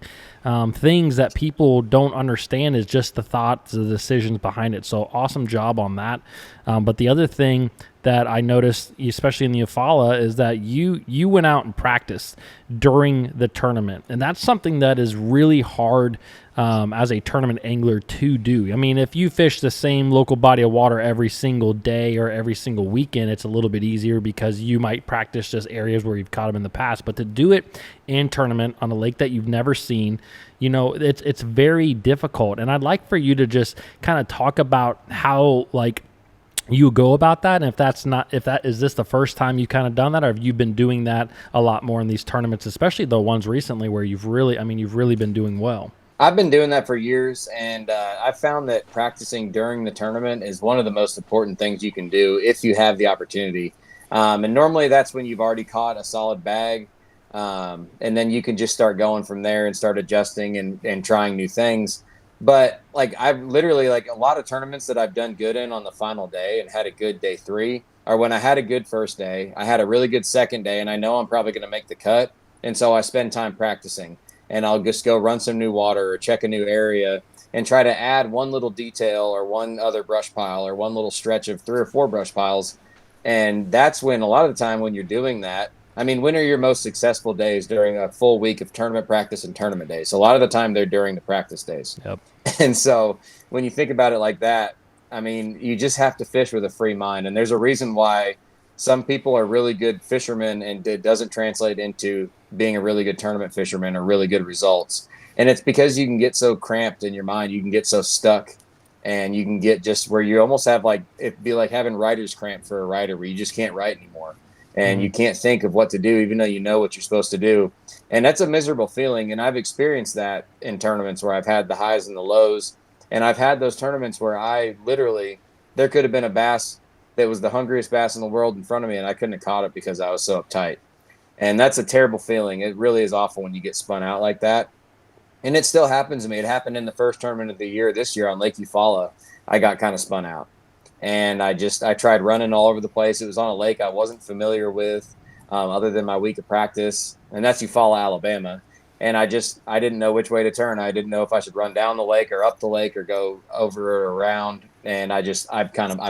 things that people don't understand, is just the thoughts, the decisions behind it. So awesome job on that. But the other thing that I noticed, especially in the Eufaula, is that you went out and practiced during the tournament. And that's something that is really hard as a tournament angler to do. I mean, if you fish the same local body of water every single day or every single weekend, it's a little bit easier because you might practice just areas where you've caught them in the past. But to do it in tournament on a lake that you've never seen, it's very difficult. And I'd like for you to just kind of talk about how, you go about that? And is this the first time you kind of done that, or have you been doing that a lot more in these tournaments, especially the ones recently where you've really been doing well? I've been doing that for years, and I've found that practicing during the tournament is one of the most important things you can do if you have the opportunity. And normally that's when you've already caught a solid bag, and then you can just start going from there and start adjusting and trying new things. But like I've literally like a lot of tournaments that I've done good in on the final day and had a good day 3 are when I had a good first day, I had a really good second day, and I know I'm probably going to make the cut, and so I spend time practicing. And I'll just go run some new water or check a new area and try to add one little detail or one other brush pile or one little stretch of 3 or 4 brush piles. And that's when a lot of the time when you're doing that, I mean, when are your most successful days? During a full week of tournament practice and tournament days. So a lot of the time they're during the practice days. Yep. And so when you think about it like that, I mean, you just have to fish with a free mind. And there's a reason why some people are really good fishermen and it doesn't translate into being a really good tournament fisherman or really good results. And it's because you can get so cramped in your mind, you can get so stuck, and you can get just where you almost have like, it'd be like having writer's cramp for a writer where you just can't write anymore. And you can't think of what to do, even though you know what you're supposed to do. And that's a miserable feeling. And I've experienced that in tournaments where I've had the highs and the lows. And I've had those tournaments where I literally, there could have been a bass that was the hungriest bass in the world in front of me, and I couldn't have caught it because I was so uptight. And that's a terrible feeling. It really is awful when you get spun out like that. And it still happens to me. It happened in the first tournament of the year this year on Lake Eufaula. I got kind of spun out. And I tried running all over the place. It was on a lake I wasn't familiar with, other than my week of practice. And that's Eufaula, Alabama. And I didn't know which way to turn. I didn't know if I should run down the lake or up the lake or go over or around. And I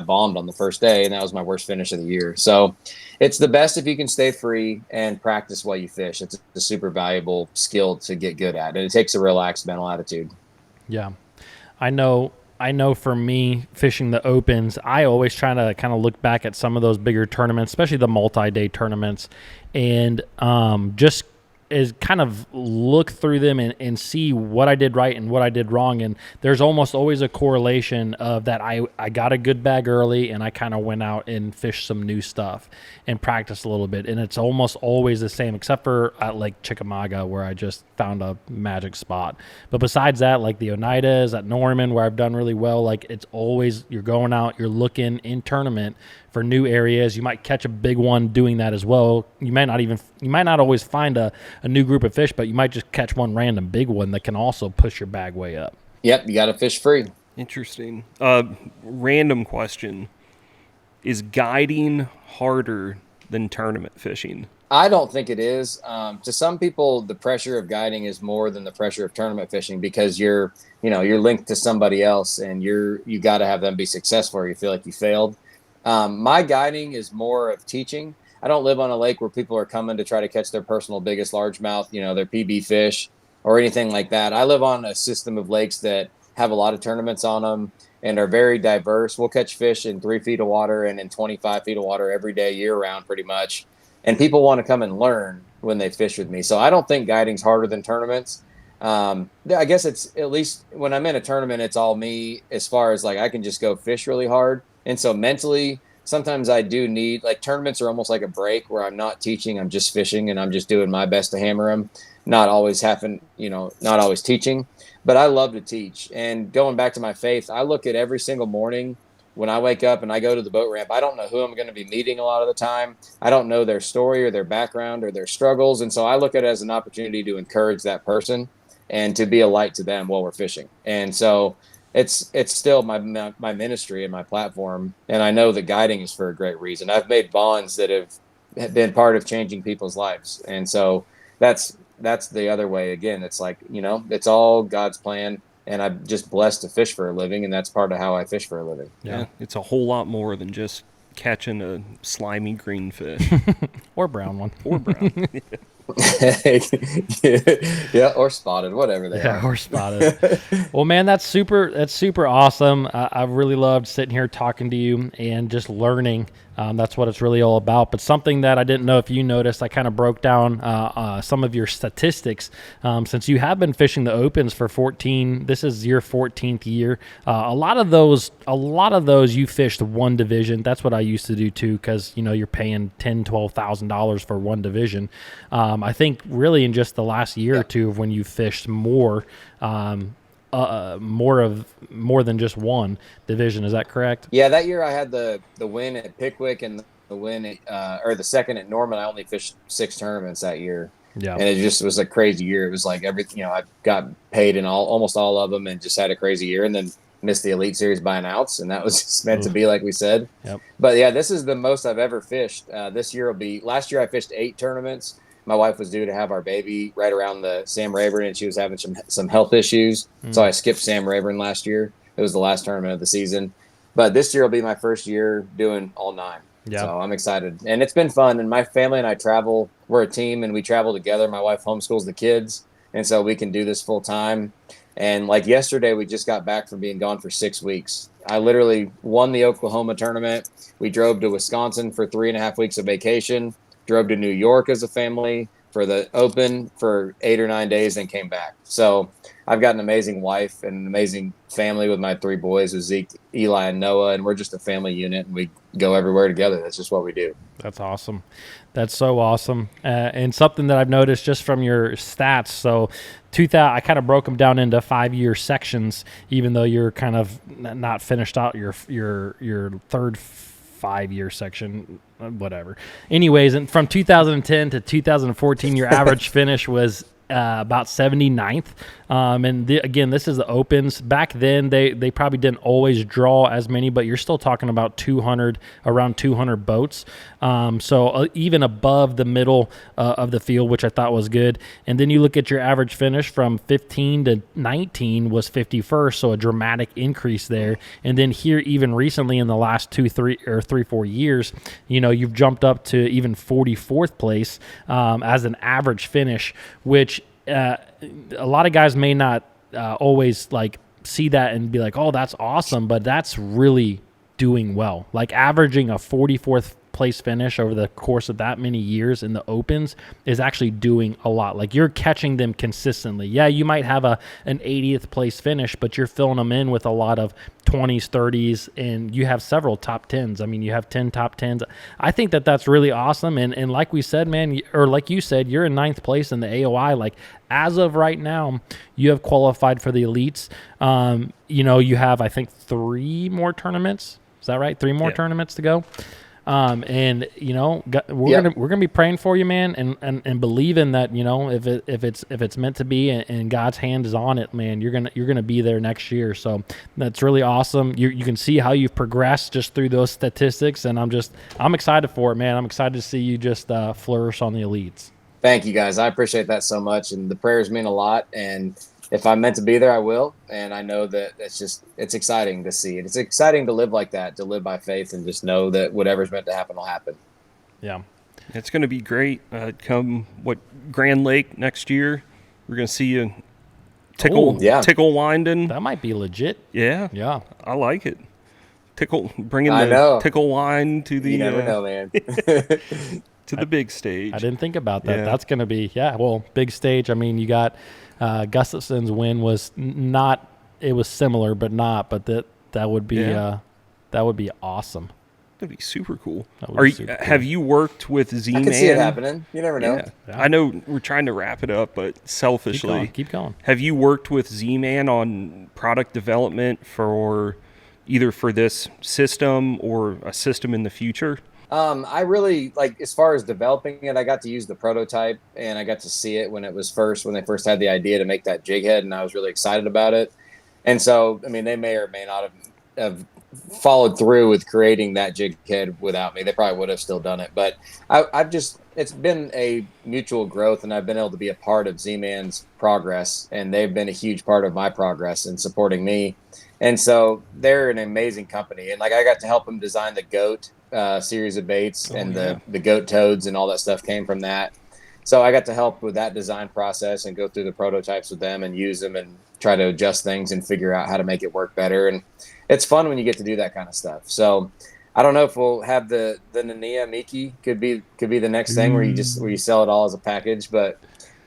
bombed on the first day, and that was my worst finish of the year. So it's the best if you can stay free and practice while you fish. It's a super valuable skill to get good at. And it takes a relaxed mental attitude. Yeah. I know for me, fishing the opens, I always try to kind of look back at some of those bigger tournaments, especially the multi-day tournaments, and just is kind of look through them and see what I did right and what I did wrong. And there's almost always a correlation of that I got a good bag early and I kind of went out and fished some new stuff and practiced a little bit. And it's almost always the same, except for at Lake Chickamauga, where I just found a magic spot. But besides that, like the Oneidas at Norman, where I've done really well, like it's always, you're going out, you're looking in tournament for new areas. You might catch a big one doing that as well. You might not always find a new group of fish, but you might just catch one random big one that can also push your bag way up. Yep, you got to fish free. Interesting. Random question. Is guiding harder than tournament fishing? I don't think it is. To some people, the pressure of guiding is more than the pressure of tournament fishing because you're linked to somebody else and you got to have them be successful or you feel like you failed. My guiding is more of teaching. I don't live on a lake where people are coming to try to catch their personal biggest largemouth, their PB fish or anything like that. I live on a system of lakes that have a lot of tournaments on them and are very diverse. We'll catch fish in 3 feet of water and in 25 feet of water every day, year round, pretty much. And people want to come and learn when they fish with me. So I don't think guiding's harder than tournaments. I guess it's, at least when I'm in a tournament, it's all me as far as like I can just go fish really hard. And so mentally, sometimes I do need, like, tournaments are almost like a break where I'm not teaching, I'm just fishing and I'm just doing my best to hammer them. Not always teaching, but I love to teach. And going back to my faith, I look at every single morning when I wake up and I go to the boat ramp. I don't know who I'm going to be meeting a lot of the time. I don't know their story or their background or their struggles. And so I look at it as an opportunity to encourage that person and to be a light to them while we're fishing. And so it's still my ministry and my platform. And I know that guiding is for a great reason. I've made bonds that have been part of changing people's lives. And so that's the other way. Again, it's like, it's all God's plan. And I'm just blessed to fish for a living. And that's part of how I fish for a living. Yeah. It's a whole lot more than just catching a slimy green fish. Or brown one. Or brown. Yeah, or spotted, whatever they are. Yeah, or spotted. Well, man, that's super awesome. I've really loved sitting here talking to you and just learning That's what it's really all about. But something that I didn't know if you noticed, I kind of broke down some of your statistics. Since you have been fishing the opens for 14, this is your 14th year. A lot of those you fished one division. That's what I used to do too, because you're paying $10,000-$12,000 for one division. I think really in just the last year or two of when you fished more. More than just one division. Is that correct? Yeah, that year I had the win at Pickwick and the win at, or the second at Norman. I only fished 6 tournaments that year. Yeah. And it just was a crazy year. It was like everything, I got paid in almost all of them and just had a crazy year, and then missed the Elite Series by an ounce, and that was just meant to be, like we said. Yep. But yeah, this is the most I've ever fished. This year will be, last year I fished 8 tournaments. My wife was due to have our baby right around the Sam Rayburn, and she was having some health issues. So I skipped Sam Rayburn last year. It was the last tournament of the season. But this year will be my first year doing all 9. Yeah. So I'm excited. And it's been fun. And my family and I travel. We're a team, and we travel together. My wife homeschools the kids, and so we can do this full time. And like yesterday, we just got back from being gone for 6 weeks. I literally won the Oklahoma tournament. We drove to Wisconsin for 3.5 weeks of vacation. Drove to New York as a family for the Open for 8 or 9 days, and came back. So I've got an amazing wife and an amazing family with my 3 boys, with Zeke, Eli, and Noah, and we're just a family unit, and we go everywhere together. That's just what we do. That's awesome. That's so awesome. And something that I've noticed just from your stats, so I kind of broke them down into 5-year sections, even though you're kind of not finished out your third 5-year section, whatever. Anyways, and from 2010 to 2014, your average finish was about 79th. And again, this is the opens. Back then, they probably didn't always draw as many, but you're still talking about around 200 boats. So even above the middle of the field, which I thought was good. And then you look at your average finish from 15 to 19 was 51st, so a dramatic increase there. And then here, even recently in the last 4 years, you've jumped up to even 44th place as an average finish, which a lot of guys may not always like see that and be like, oh, that's awesome, but that's really doing well. Like averaging a 44th place finish over the course of that many years in the opens is actually doing a lot. Like you're catching them consistently. Yeah, you might have an 80th place finish, but you're filling them in with a lot of 20s, 30s, and you have several top 10s. I mean, you have 10 top 10s. I think that's really awesome. And like we said, man, or like you said, you're in 9th place in the AOI. Like as of right now, you have qualified for the elites. You have, I think, 3 more tournaments. Is that right? 3 more tournaments to go. And we're gonna be praying for you, man, and believing that if it's meant to be and God's hand is on it, man, you're gonna be there next year. So that's really awesome. You can see how you've progressed just through those statistics, and I'm excited for it, man. I'm excited to see you just flourish on the elites. Thank you, guys. I appreciate that so much, and the prayers mean a lot. And if I'm meant to be there, I will. And I know that it's exciting to see it. It's exciting to live like that, to live by faith and just know that whatever's meant to happen will happen. Yeah. It's going to be great. Come Grand Lake next year, we're going to see you tickle winding. That might be legit. Yeah. Yeah. I like it. Bringing the tickle wind to the. You never know, man. To the big stage. I didn't think about that. Yeah. That's going to be, big stage. I mean, you got Gustafson's win was not, it was similar, but that would be awesome. That'd be super cool. Have you worked with Z-Man? I can see it happening. You never know. Yeah. I know we're trying to wrap it up, but selfishly. Keep going. Have you worked with Z-Man on product development for either for this system or a system in the future? I really, as far as developing it, I got to use the prototype, and I got to see it when they first had the idea to make that jig head, and I was really excited about it. And so, I mean, they may or may not have followed through with creating that jig head without me. They probably would have still done it, but it's been a mutual growth, and I've been able to be a part of Z-Man's progress, and they've been a huge part of my progress in supporting me. And so they're an amazing company, and I got to help them design the goat series of baits, the goat toads and all that stuff came from that. So I got to help with that design process and go through the prototypes with them and use them and try to adjust things and figure out how to make it work better. And it's fun when you get to do that kind of stuff. So I don't know if we'll have the Nania Miki could be the next thing where you sell it all as a package, but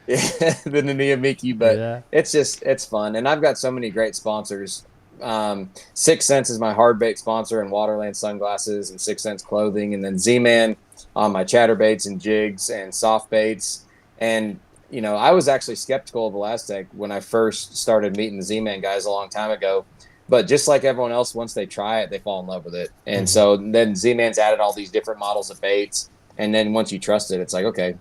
yeah, the Nania Miki. But Yeah. it's fun, and I've got so many great sponsors. 6 Cents is my hard bait sponsor, and Waterland sunglasses, and 6 Cents clothing, and then Z-Man on my chatterbaits and jigs and soft baits. And I was actually skeptical of Elastic when I first started meeting the Z-Man guys a long time ago. But just like everyone else, once they try it, they fall in love with it. And so then Z-Man's added all these different models of baits. And then once you trust it, it's like, okay,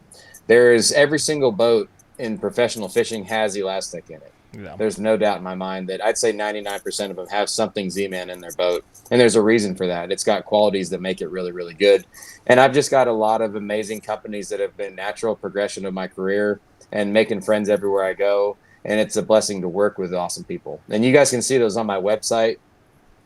there's every single boat in professional fishing has Elastic in it. Yeah. There's no doubt in my mind that I'd say 99% of them have something Z-Man in their boat. And there's a reason for that. It's got qualities that make it really, really good. And I've just got a lot of amazing companies that have been natural progression of my career and making friends everywhere I go. And it's a blessing to work with awesome people. And you guys can see those on my website.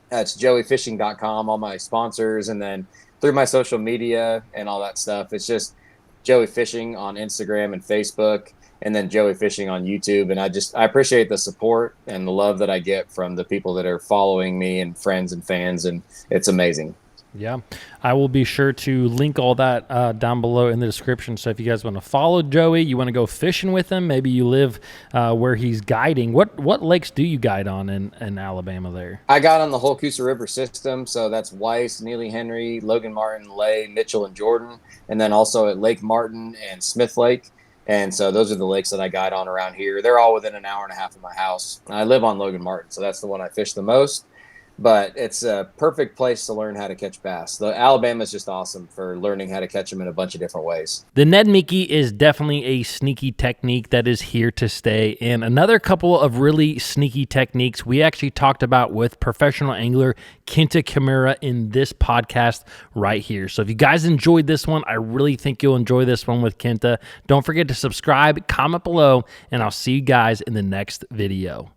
That's joeyfishing.com, all my sponsors, and then through my social media and all that stuff. It's just Joey Fishing on Instagram and Facebook, and then Joey Fishing on YouTube. And I appreciate the support and the love that I get from the people that are following me and friends and fans, and it's amazing. Yeah, I will be sure to link all that down below in the description. So if you guys want to follow Joey, you want to go fishing with him, maybe you live where he's guiding. What lakes do you guide on in Alabama there? I got on the whole Coosa River system, so that's Weiss, Neely Henry, Logan Martin, Lay, Mitchell, and Jordan, and then also at Lake Martin and Smith Lake. And so those are the lakes that I guide on around here. They're all within an hour and a half of my house. I live on Logan Martin, so that's the one I fish the most. But it's a perfect place to learn how to catch bass. The Alabama is just awesome for learning how to catch them in a bunch of different ways. The Ned Miki is definitely a sneaky technique that is here to stay. And another couple of really sneaky techniques we actually talked about with professional angler Kenta Kimura in this podcast right here. So if you guys enjoyed this one, I really think you'll enjoy this one with Kenta. Don't forget to subscribe, comment below, and I'll see you guys in the next video.